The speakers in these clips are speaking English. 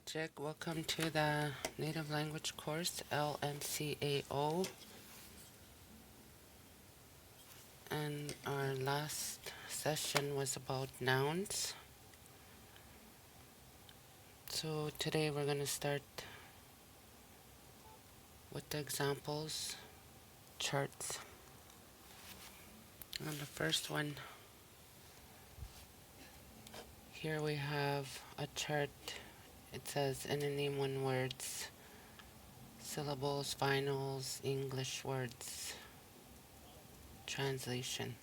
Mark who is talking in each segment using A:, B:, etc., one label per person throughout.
A: Wojcik. Welcome to the Native Language course, LNCAO. And our last session was about nouns. So today we're going to start with the examples, charts. And the first one, here we have a chart. It says Ininiimowin words, syllables, finals, English words, translation.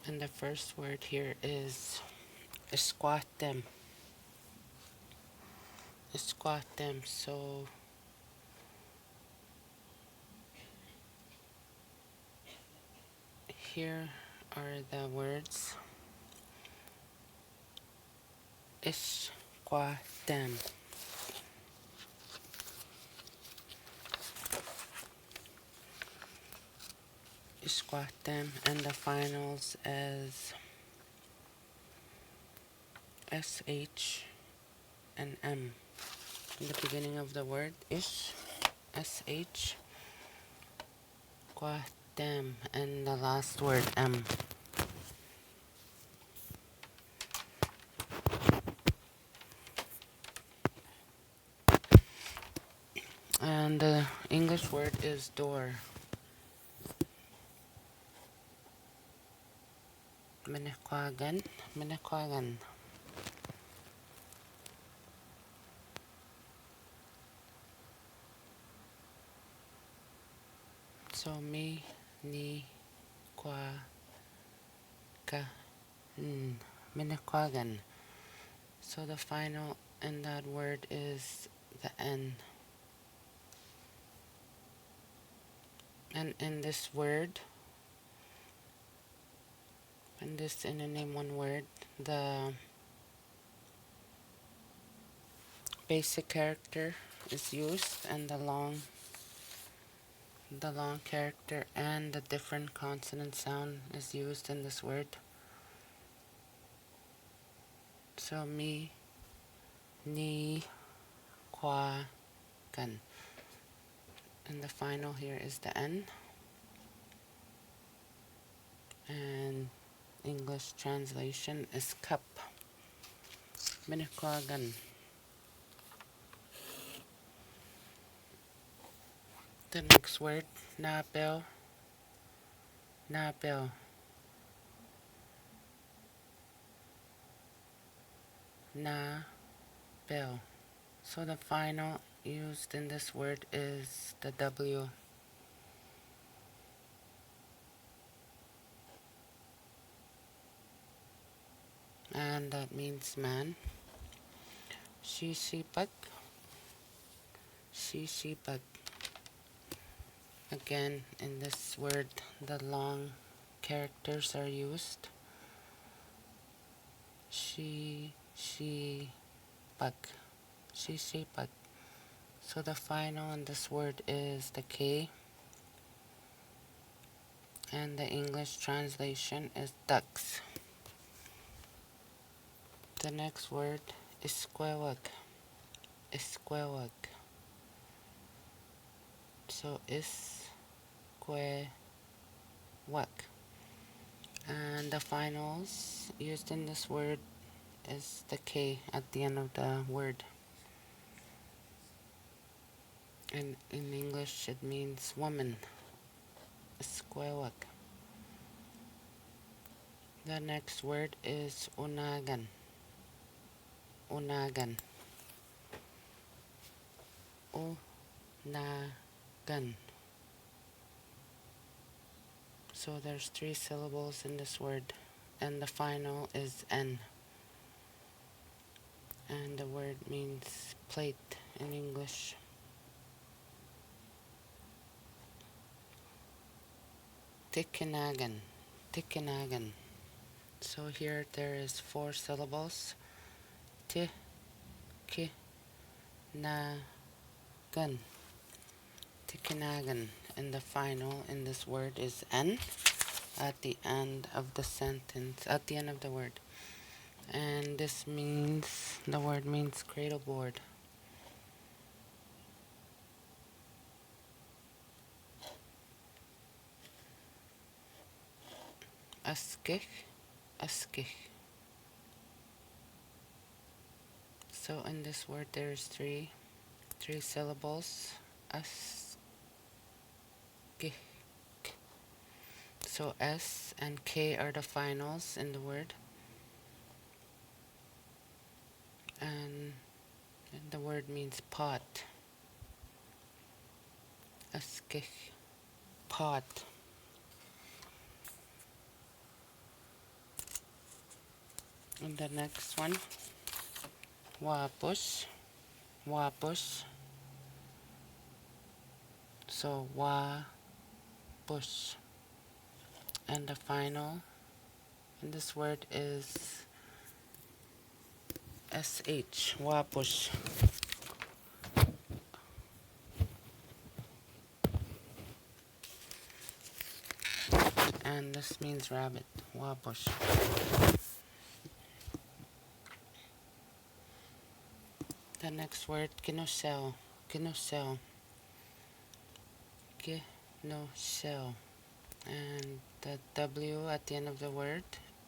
A: And the first word here is Esquatem. Esquatem. So here are the words Esquatem. Esquatem, and the finals as SH and M. In the beginning of the word ish, SH, quatem, and the last word M. And the English word is door. Minekwagan, minekwagan. So mi, ni, kwa, ka, minekwagan. So the final in that word is the N. And in this word, in this Inanimowin word, the basic character is used, and the long character and the different consonant sound is used in this word. So mi, ni, kwa, kan. And the final here is the N. And English translation is cup. Minekwagan. The next word, nabel. Nabel. Nabel. So the final used in this word is the W. And that means man. Shisipag. Shisipag. Again, in this word, the long characters are used. Pag. Pag. So the final in this word is the K. And the English translation is ducks. The next word is squawag. Isquewag. So isquewag. And the finals used in this word is the K at the end of the word. And in English it means woman. Isquewag. The next word is unagan. Unagan. Unagan. So there's 3 syllables in this word, and the final is N. And the word means plate in English. Tikinagan. Tikinagan. So here there is 4 syllables. Ti, ki, na, gan. Tikinagan. And the final in this word is N at the end of the sentence, at the end of the word. And this means, the word means cradle board. Askich, askich. So in this word there's three syllables. Askich. So S and K are the finals in the word. And the word means pot. Askich, pot. And the next one, wapus, wapus. So wapus. And the final in this word is sh, wapus. And this means rabbit, wapus. The next word, kinosel, kinosel, kinosel. And the W at the end of the word,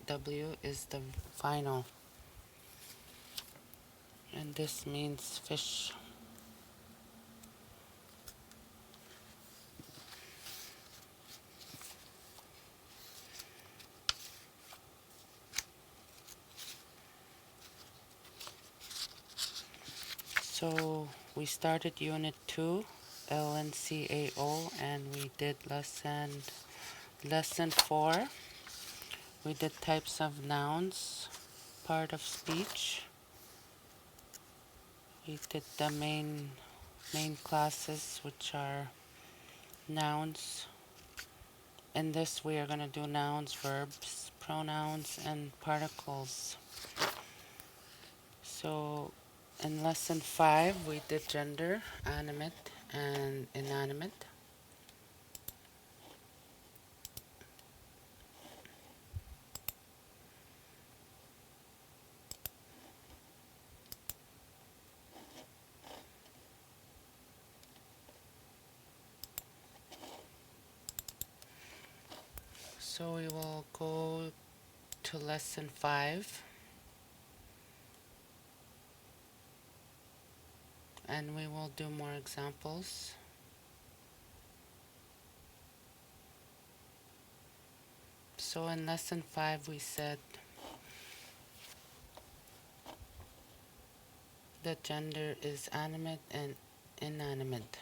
A: W is the final. And this means fish. So we started Unit 2, LNCAO, and we did lesson 4. We did types of nouns, part of speech. We did the main classes, which are nouns. In this we are going to do nouns, verbs, pronouns, and particles. So in lesson 5 we did gender, animate and inanimate. So we will go to lesson 5 and we will do more examples. So in lesson 5 we said the gender is animate and inanimate.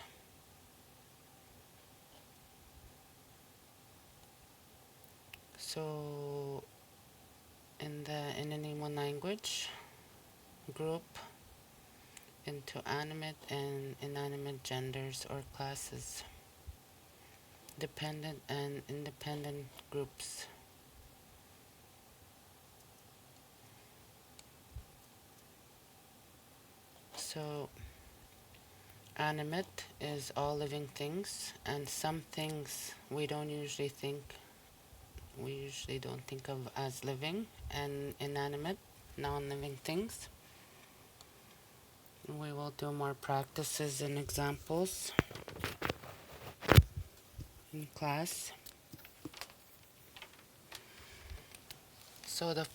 A: So in the Ininiimowin language, group into animate and inanimate genders or classes, dependent and independent groups. So animate is all living things, and some things we usually don't think of as living, and inanimate, non-living things. We will do more practices and examples in class. So the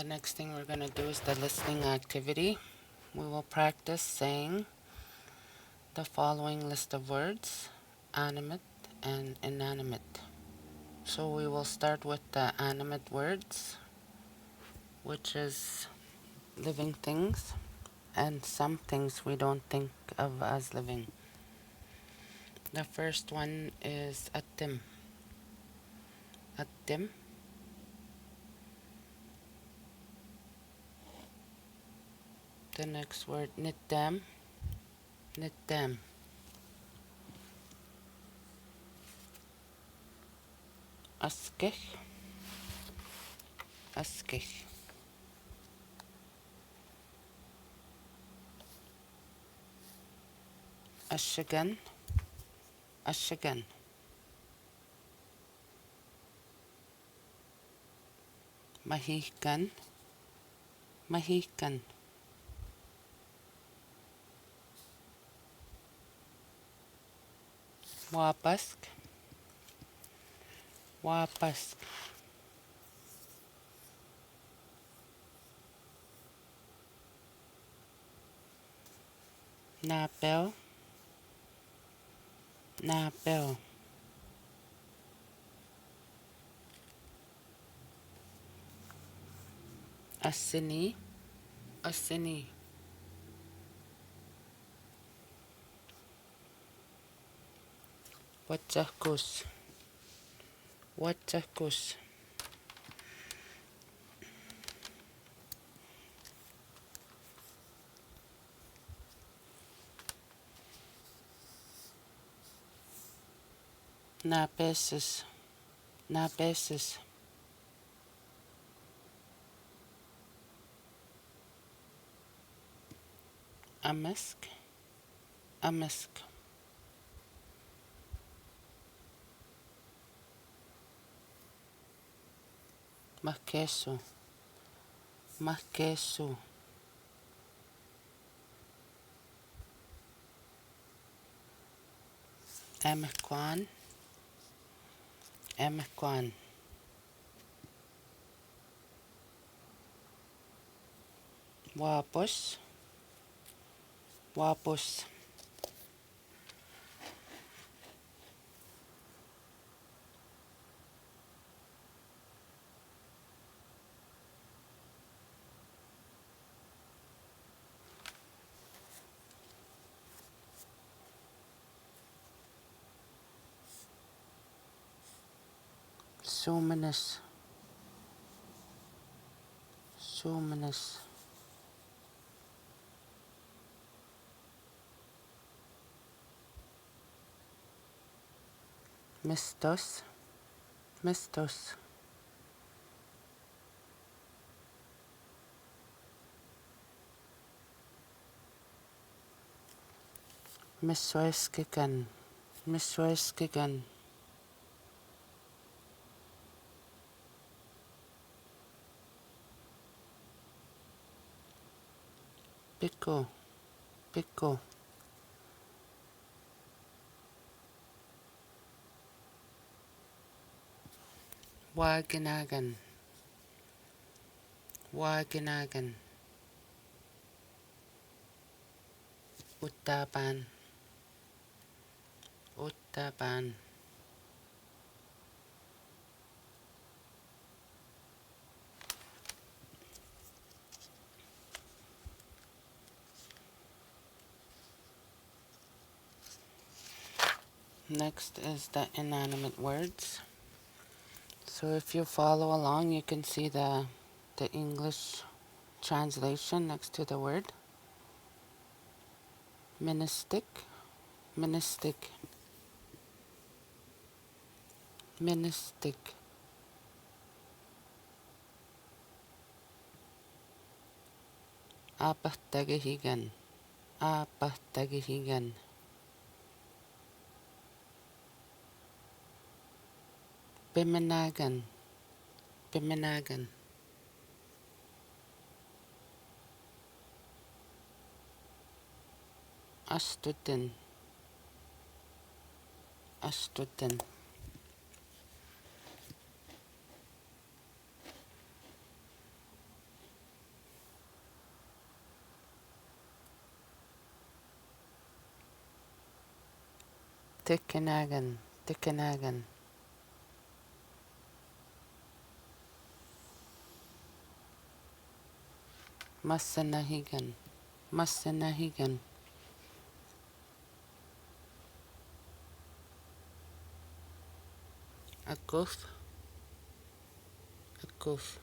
A: next thing we're going to do is the listening activity. We will practice saying the following list of words, animate and inanimate. So we will start with the animate words, which is living things, and some things we don't think of as living. The first one is atim. Atim. The next word, nitam. Nitam. Askich. Askich. Ashigan. Ashigan. Mahikan, mahikan. Wapask, wapask. Napel, napel. Asini, asini. Wachakus, wachakus. Napesis, napesis. Amask, amask. Makeso, makeso. Emekwan, emekwan. Wapos, wapos. Suminous, suminous. Mistos, mistos. Missoeskigan, missoeskigan. Pico, pico. Waginagan, waginagan. Uttapan, uttapan. Next is the inanimate words. So if you follow along, you can see the English translation next to the word. Ministic, ministic, ministic. Apahtagihigan, apahtagihigan. Biminagan, biminagan. Astutin, astutin. Tikinagan, tikinagan. Masanahigan, masanahigan. Akuf, akuf.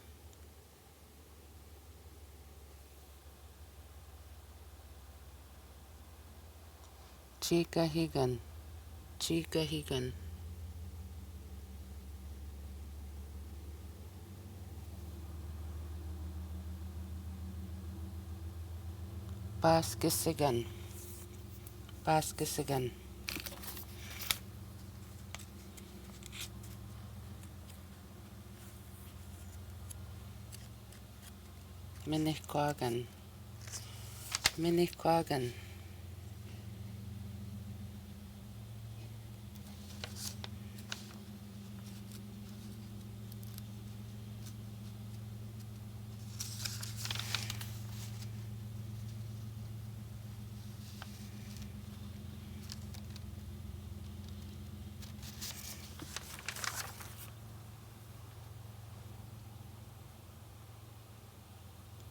A: Chikahigan, chikahigan. Paskisigan, paskisigan. Minihquagan. Minihquagan.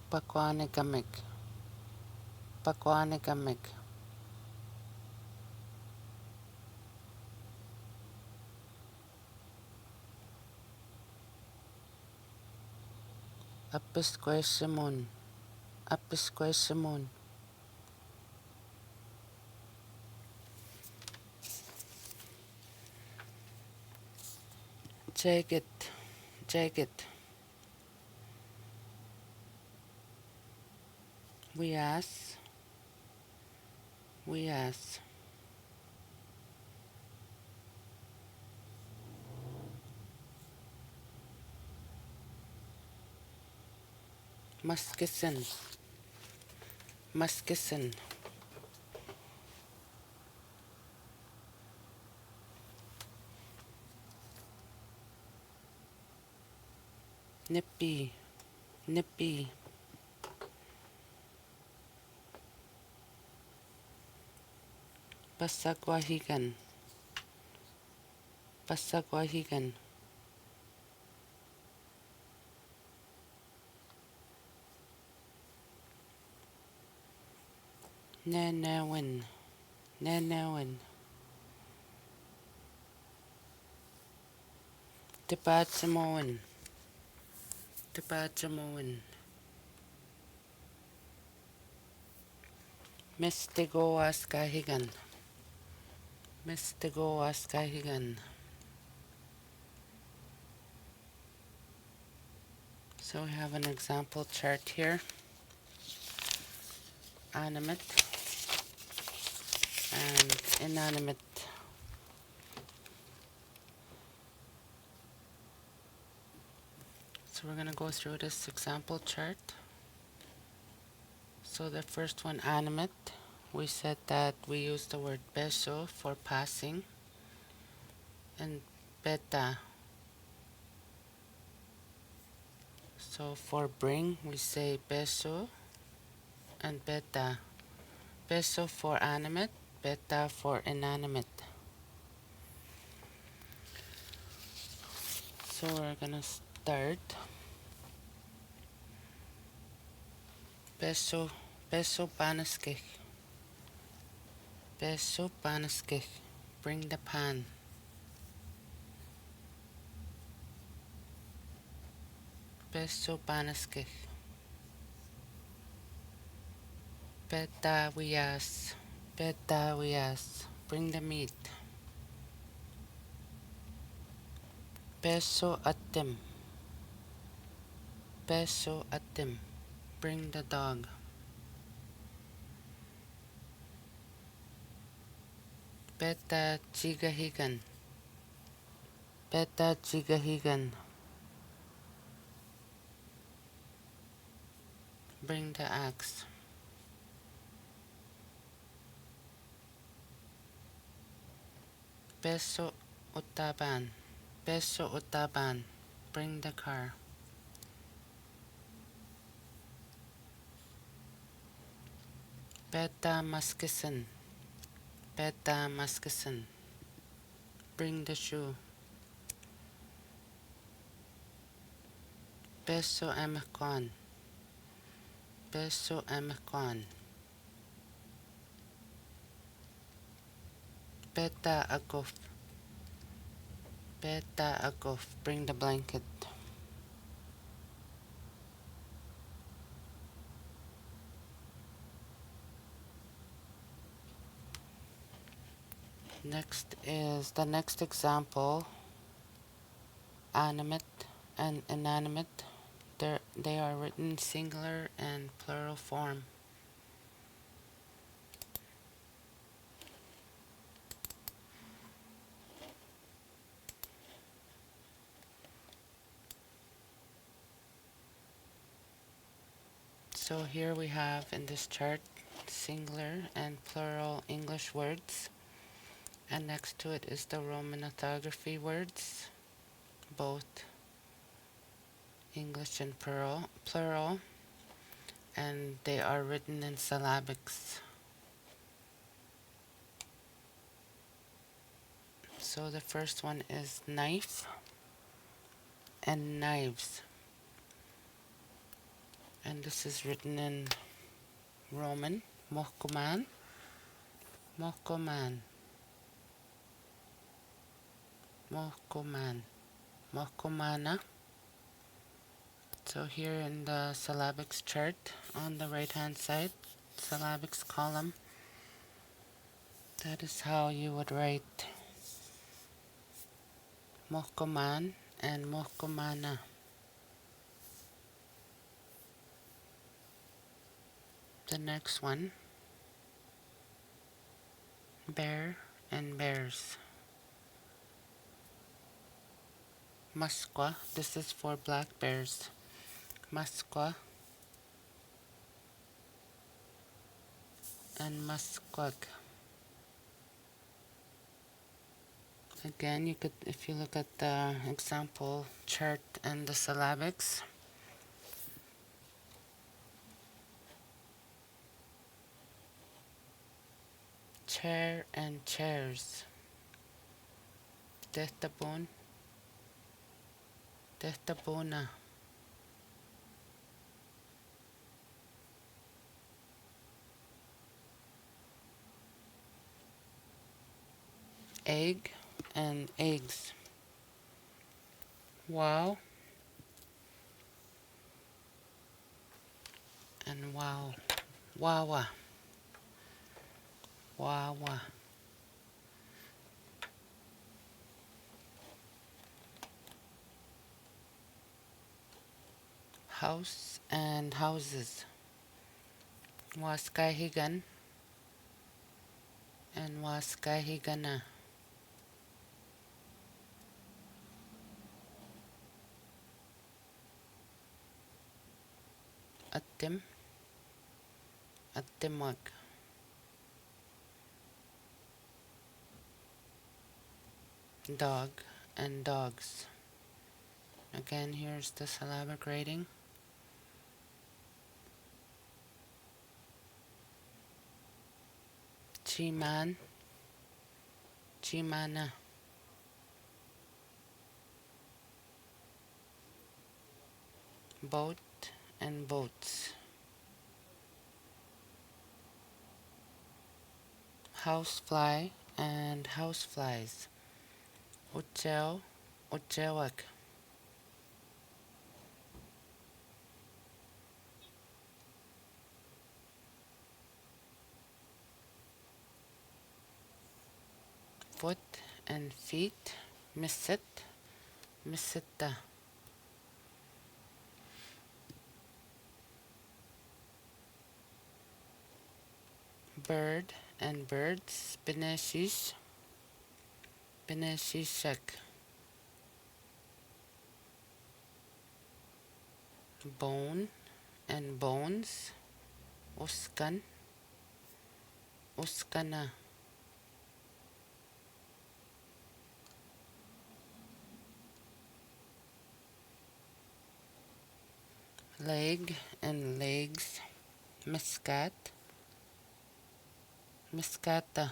A: Paquanigamig. Paquanigamig. Apisquasimon. Apisquasimon. Jagged. Jagged. Wias. Wias. Muskison. Muskison. Nippy. Nippy. Pasagwahigan. Pasagwahigan. Nanawin. Nanawin. Debatsamowin. Debatsamowin. Mistigoaskahigan. Mistigoaskahigan. So we have an example chart here. Animate and inanimate. So we're going to go through this example chart. So the first one, animate. We said that we use the word pesho for passing, and Peta. So for bring, we say Pesho and Peta. Pesho for animate, Peta for inanimate. So we're gonna start. Pesho, Pesho panaskik. Pesho panaskik. Bring the pan. Pesho panaskik. Peta wias. Peta wias. Bring the meat. Pesho atim. Pesho atim. Bring the dog. Peta chigahigan. Peta chigahigan. Bring the axe. Pesho utaban. Pesho utaban. Bring the car. Peta maskisan. Peta maskisan. Bring the shoe. Pesho emekon. Pesho emekon. Peta agof. Peta agof. Bring the blanket. Next is the next example. Animate and inanimate. They are written singular and plural form. So here we have in this chart singular and plural English words, and next to it is the Roman orthography words, both English and plural, and they are written in syllabics. So the first one is knife and knives, and this is written in Roman, mohkoman, mohkoman, mohkoman, mohkomana. So here in the syllabics chart, on the right hand side, syllabics column, that is how you would write mohkoman and mohkomana. The next one, bear and bears. Masqua, this is for black bears. Masqua and musquak. Again, you could, if you look at the example chart and the syllabics, chair and chairs. Tehtabun, tehtabuna. Egg and eggs. Wow and wow. Wawa, wawa. House and houses. Waskahigan and waskahigana. Atim, atimwag. Dog and dogs. Again, here's the syllabic rating. Chiman, chimana. Boat and boats. Housefly and houseflies. Uchel, uchewak. Foot and feet. Misit, misita. Bird and birds. Bineshish, bineshishak. Bone and bones. Uskan, uskana. Leg and legs. Miscat, miskata.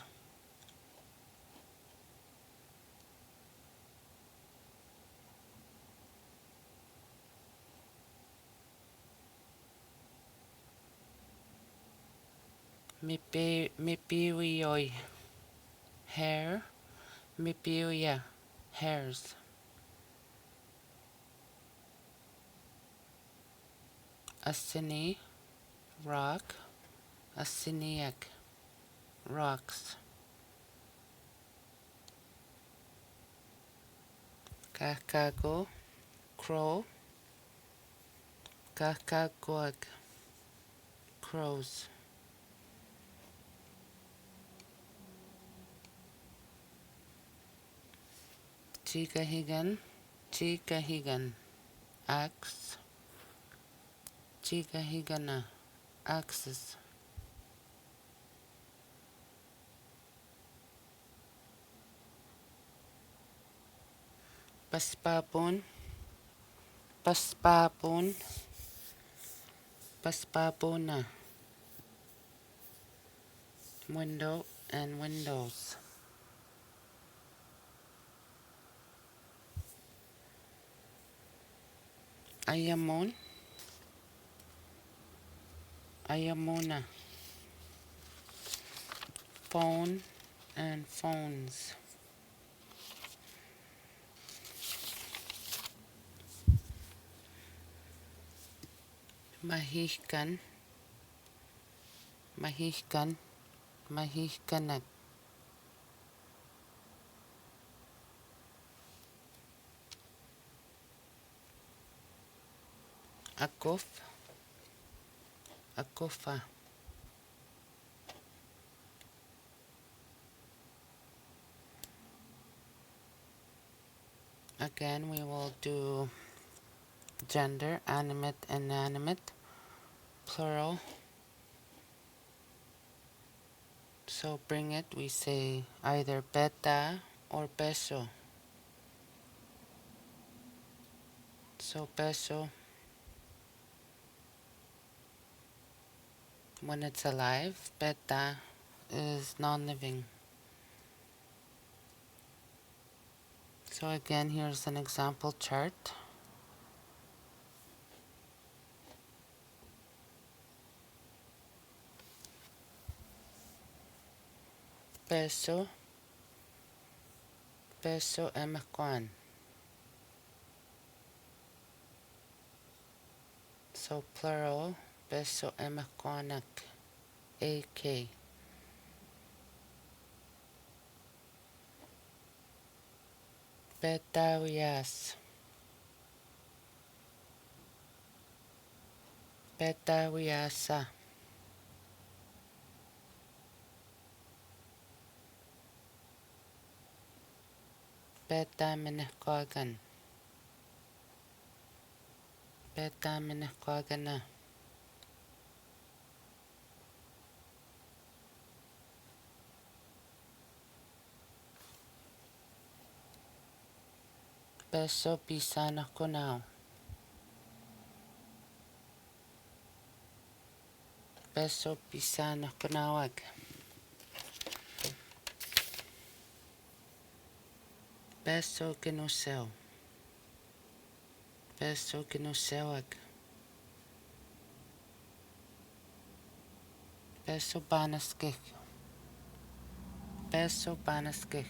A: Mipiwioi. Hair, mipiuya. Hairs. Asini, rock. Asiniak, rocks. Kakago, crow. Kakagoag, crows. Chikahigan, chikahigan. Axe, chikahigana. axis. Paspapun, paspapun, paspapuna. Window and windows. Ayamon, ayamona. Phone and phones. Mahihkan, mahihkan, mahihkanat. Akof, akofa. Again, we will do gender, animate, inanimate, plural. So bring it, we say either Peta or Pesho. So Pesho, when it's alive, Peta is non-living. So again, here's an example chart. Pesho, Pesho emakwan. So plural, Pesho emakwanak, AK. Peta wias, Peta wiasa. Peta minehkwagan, Peta minehkwagana. Pesho pisana kunao. Pesho pisana kunawag. Pesho kinuseo. Pesho kinusewag. Pesho banaskik. Pesho banaskik.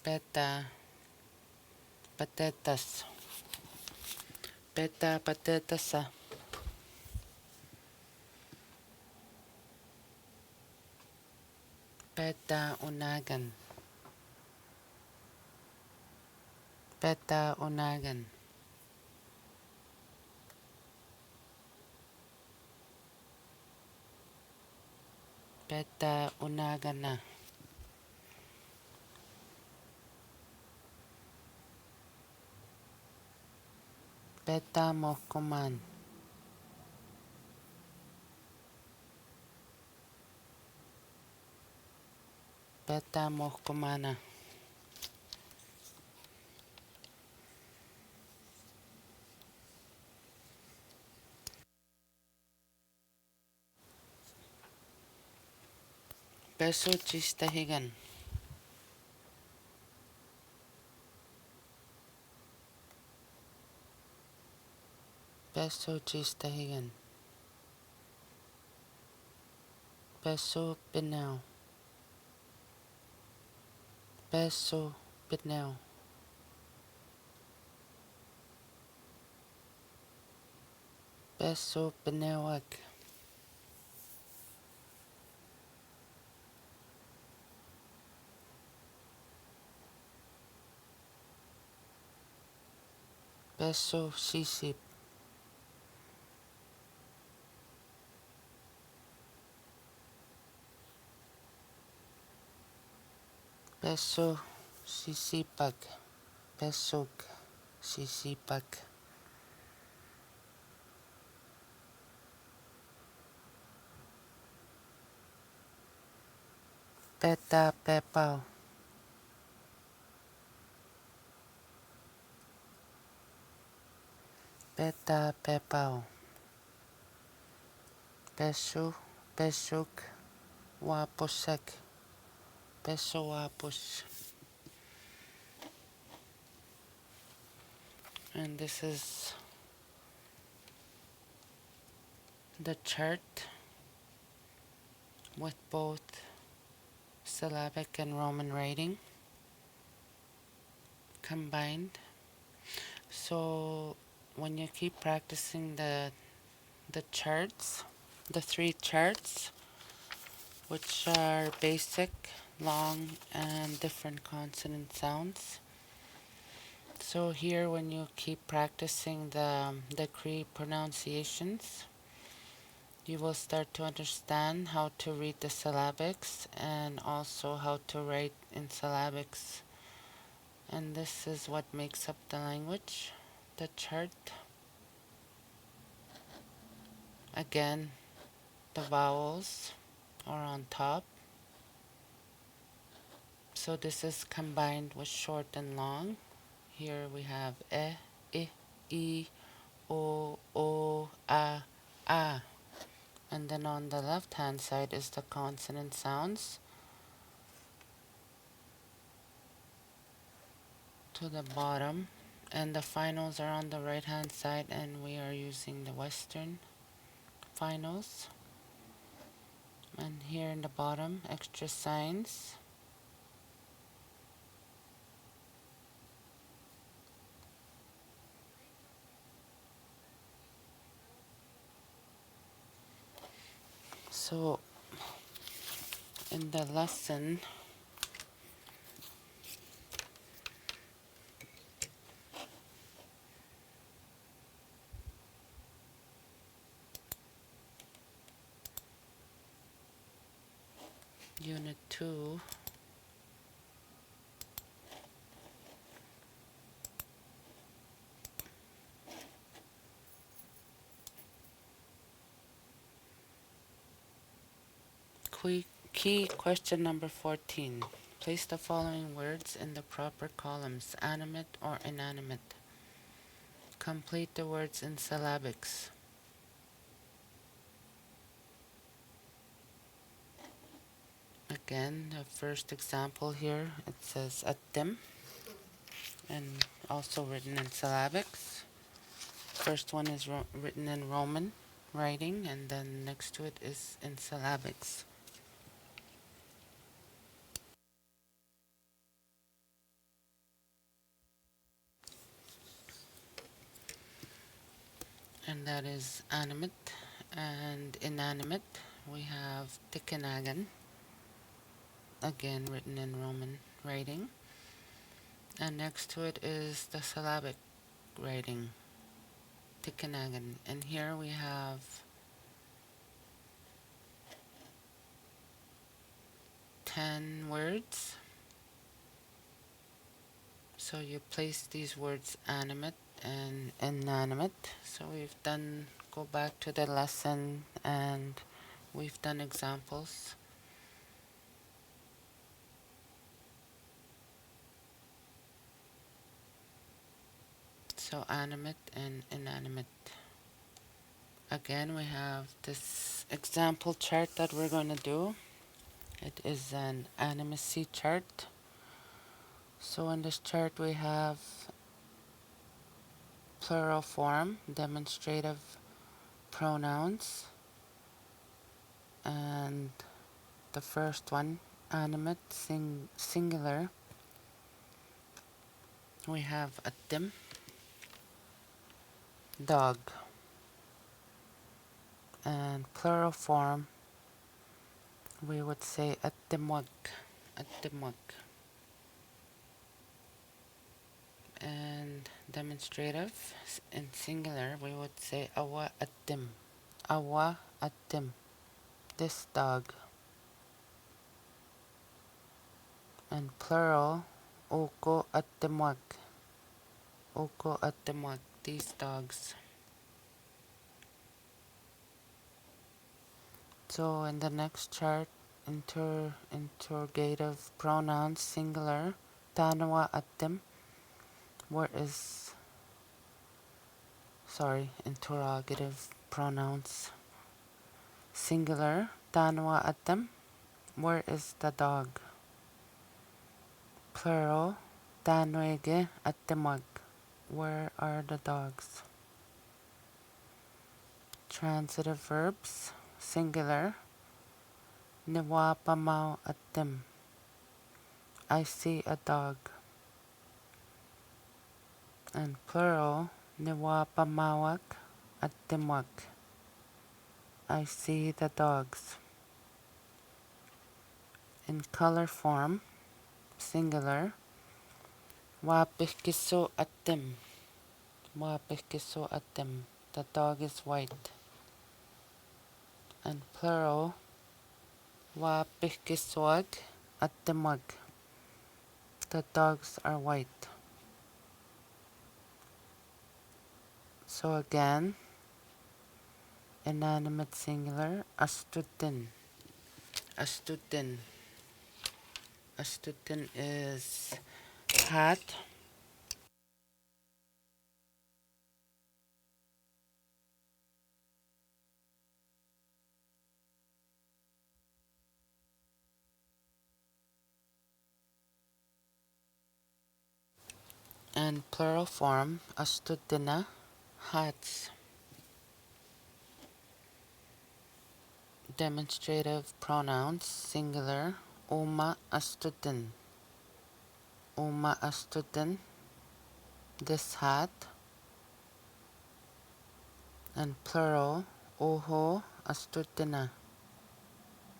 A: Peta patetas. Peta patetasa. Peta unagan. Peta unagan. Peta unagana. Peta mohkuman. Peta mohkumana. Pesho chistahigan. Pesho chistahigan. Pesho pinao. Pesho pinao. Pesho pinawag. Pesho sisip. Pesho, sisipag. Pesog, sisipag. Peta, pepaw. Peta, pepaw. Pesho, pesog, waposag. Peso, wapos. And this is the chart with both syllabic and Roman writing combined. So when you keep practicing the charts, the three charts, which are basic, long, and different consonant sounds. So here, when you keep practicing the Cree pronunciations, you will start to understand how to read the syllabics and also how to write in syllabics. And this is what makes up the language, the chart. Again, the vowels are on top. So this is combined with short and long. Here we have I, o, a. And then on the left hand side is the consonant sounds to the bottom. And the finals are on the right hand side, and we are using the Western finals. And here in the bottom, extra signs. So in the lesson, Unit 2, key question number 14. Place the following words in the proper columns, animate or inanimate. Complete the words in syllabics. Again, the first example here, it says atim, and also written in syllabics. First one is written in Roman writing, and then next to it is in syllabics. And that is animate and inanimate. We have tikanagan, again written in Roman writing. And next to it is the syllabic writing, tikanagan. And here we have 10 words. So you place these words animate and inanimate. So we've done, go back to the lesson and we've done examples. So animate and inanimate. Again, we have this example chart that we're going to do. It is an animacy chart. So in this chart we have plural form, demonstrative pronouns, and the first one, animate, singular. We have atim, dog, and plural form, we would say atimwag, atimwag. And demonstrative, in singular, we would say awa atim, awa atim, this dog. and plural, oko at demwag. Oko at demwag, these dogs. So in the next chart, interrogative pronouns singular, tanawa at dem, where is, interrogative pronouns singular, tanawa at dem, where is the dog? Plural, tanwege at demag, where are the dogs? Transitive verbs singular, niwapamaw at dem, I see a dog. And plural, niwapamawak at demwag, I see the dogs. In color form, singular, wapihkiso at dem, wapihkiso at dem, the dog is white. And plural, wapihkiswag at demwag, the dogs are white. So again, inanimate singular, astutin. Astutin. Astutin is hat. And plural form, astutina, hats. Demonstrative pronouns, singular, uma astutin. Uma astutin, this hat. And plural, oho astutina,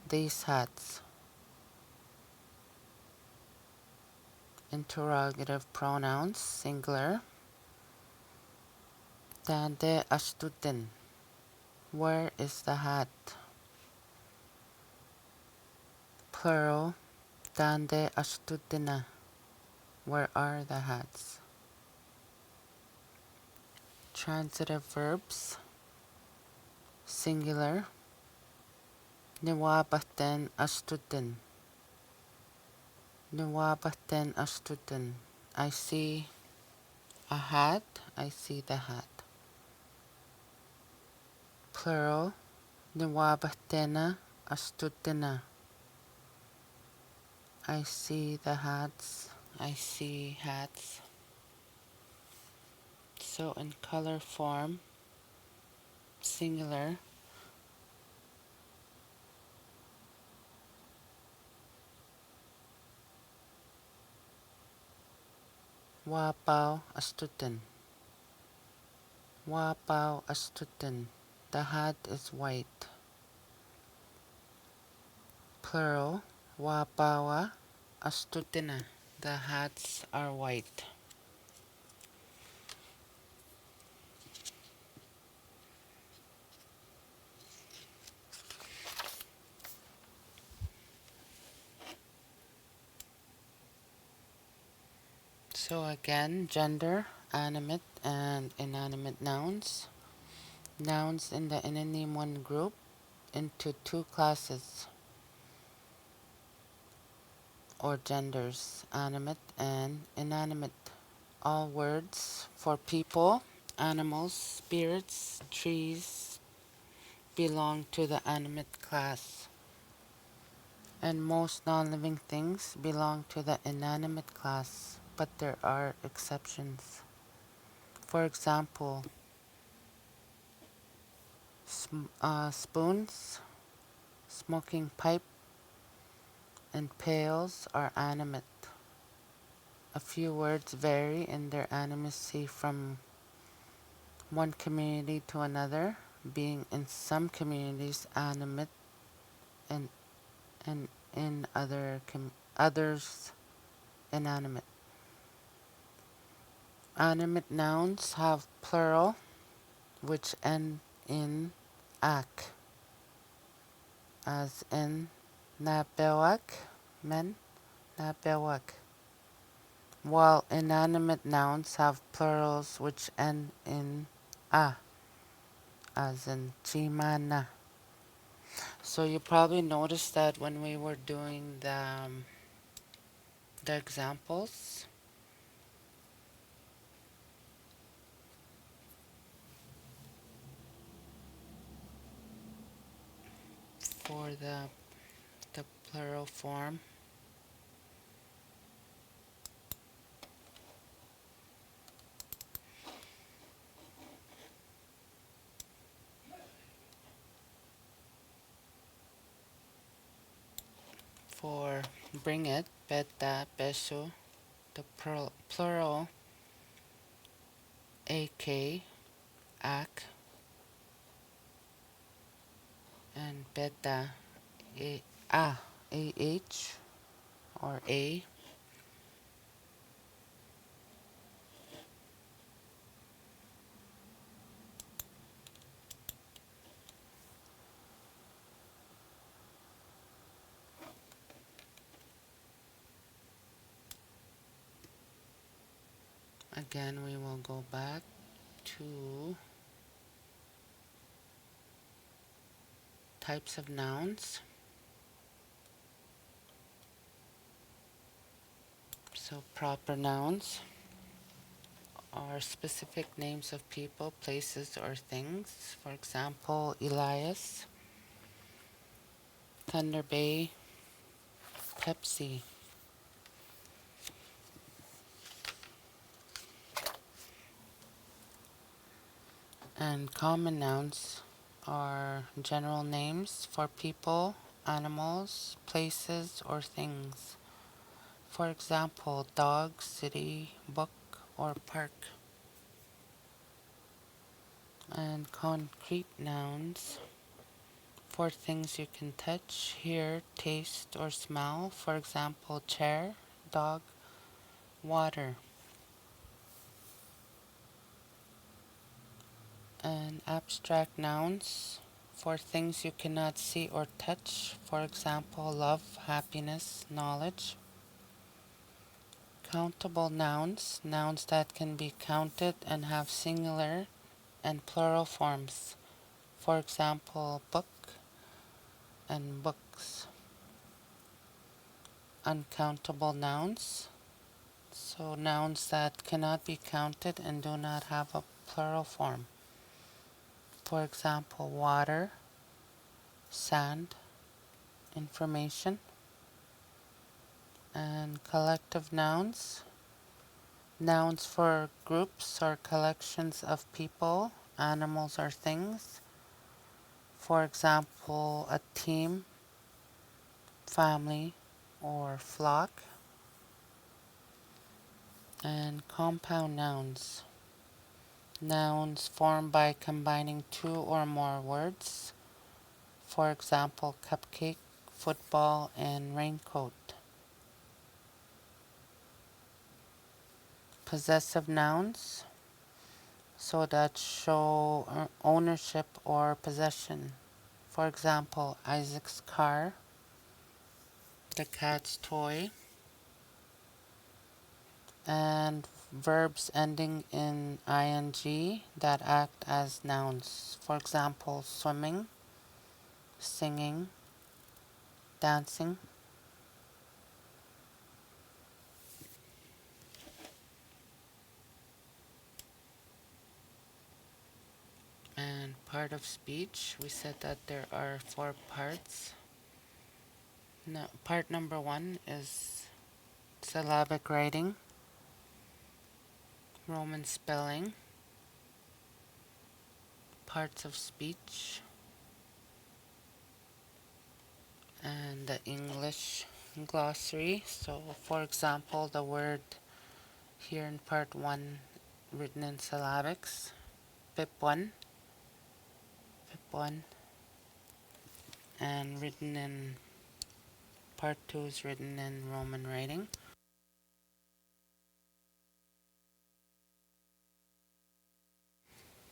A: these hats. Interrogative pronouns, singular, tande astutin, where is the hat? Plural, tande astutina, where are the hats? Transitive verbs, singular, niwabaten astutin. Niwabaten astutin, I see a hat, I see the hat. Plural, niwabatena astutina, I see the hats, I see hats. So in color form, singular, wapaw astutin. Wapaw astutin, the hat is white. Plural, wapawa astutina, the hats are white. So again, gender, animate and inanimate nouns. Nouns in the Ininiimowin group into two classes or genders, animate and inanimate. All words for people, animals, spirits, trees belong to the animate class. And most non-living things belong to the inanimate class, but there are exceptions. For example, spoons, smoking pipe, and pails are animate. A few words vary in their animacy from one community to another, being in some communities animate and in others inanimate. Animate nouns have plural, which end in ak, as in nabewak, men, Napewak. While inanimate nouns have plurals which end in a, as in chimana. So you probably noticed that when we were doing the examples for the plural form, for bring it, Peta, Pesho, the plural, AK, ak, and Peta, a, ah, AH, or A. Again, we will go back to types of nouns. So proper nouns are specific names of people, places, or things. For example, Elias, Thunder Bay, Pepsi. And common nouns are general names for people, animals, places, or things. For example, dog, city, book, or park. And concrete nouns for things you can touch, hear, taste, or smell. For example, chair, dog, water. And abstract nouns for things you cannot see or touch. For example, love, happiness, knowledge. Countable nouns, nouns that can be counted and have singular and plural forms. For example, book and books. Uncountable nouns, so nouns that cannot be counted and do not have a plural form. For example, water, sand, information. And collective nouns, nouns for groups or collections of people, animals, or things. For example, a team, family, or flock. And compound nouns, nouns formed by combining two or more words. For example, cupcake, football, and raincoat. Possessive nouns, so that show ownership or possession. For example, Isaac's car, the cat's toy. And verbs ending in ing that act as nouns. For example, swimming, singing, dancing. And part of speech, we said that there are four parts. No, part number one is syllabic writing, Roman spelling, parts of speech, and the English glossary. So, for example, the word here in part one written in syllabics, pip1, pip1, and written in part two is written in Roman writing.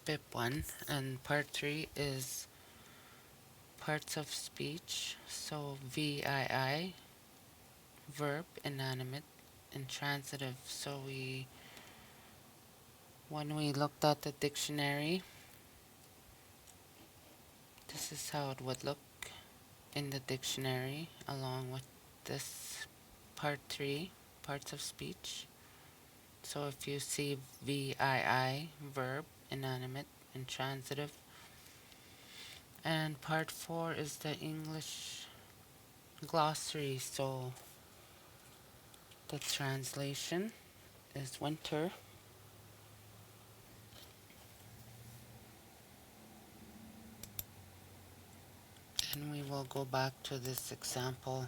A: Pip1, and part three is parts of speech, so VII, verb, inanimate, intransitive. So when we looked at the dictionary, this is how it would look in the dictionary along with this part 3, parts of speech. So if you see VII, verb, inanimate, intransitive, and part 4 is the English glossary. So the translation is winter. And we will go back to this example.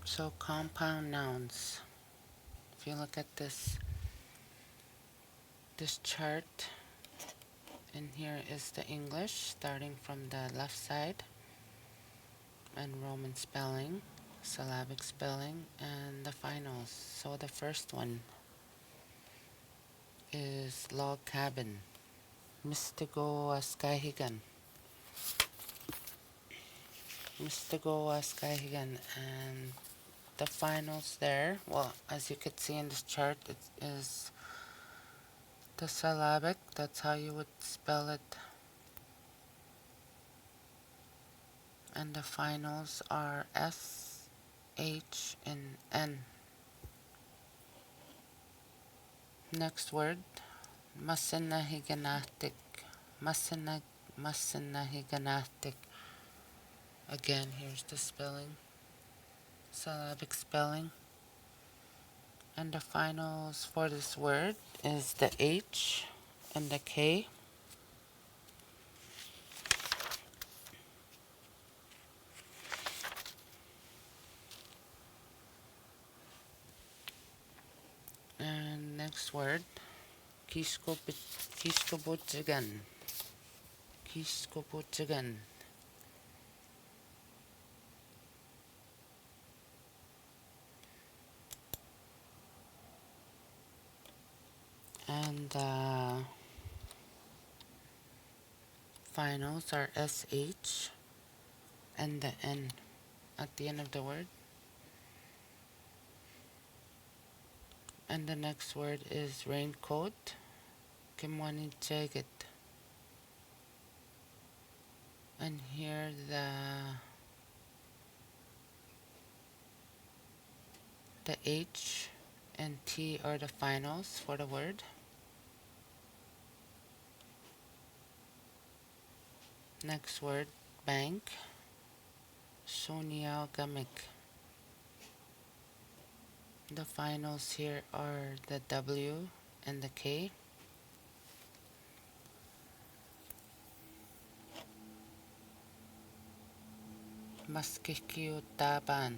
A: So compound nouns. If you look at this chart, and here is the English starting from the left side, and Roman spelling, syllabic spelling, and the finals. So the first one is log cabin. Mistigo Askahigan. Mistigo Askahigan. And the finals there, well, as you could see in this chart, it is the syllabic. That's how you would spell it. And the finals are S, H, and N. Next word, Masinahiganatic. Masinahiganatic. Again, here's the spelling, syllabic spelling. And the finals for this word is the H and the K. And next word, Kiskobotsigan. Kiskobotsigan. And finals are SH and the N at the end of the word. And the next word is raincoat. Kimwani jacket. And here the H and T are the finals for the word. Next word, bank. Suniao gamik. The finals here are the W and the K. Maskikyu taban.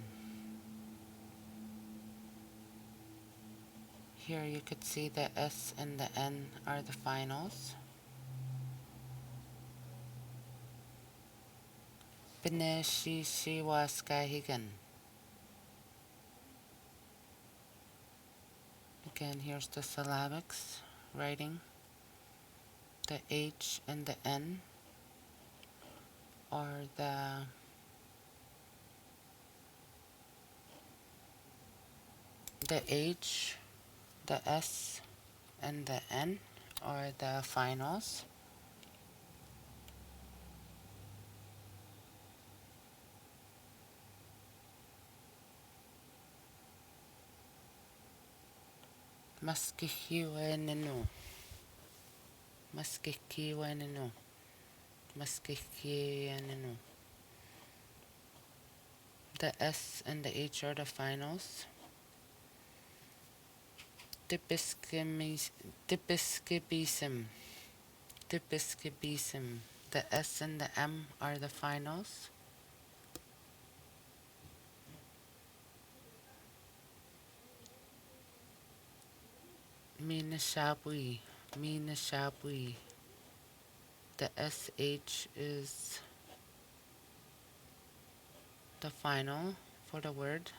A: Here you could see the S and the N are the finals. Pineshi Shiwaskahigan. Again, here's the syllabics writing. The H and the N are the H, the S, and the N are the finals. Maskihiwenenu. Maskihiwenenu. Maskihiwenenu. The S and the H are the finals. Tipiskibism. Tipiskibism. The S and the M are the finals. Minashabui. Minashabui. The SH is the final for the word.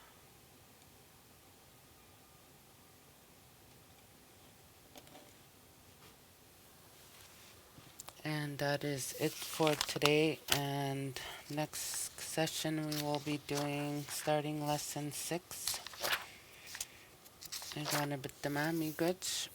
A: And that is it for today. And next session we will be doing starting lesson 6. إذا أنا بالتمام يقولش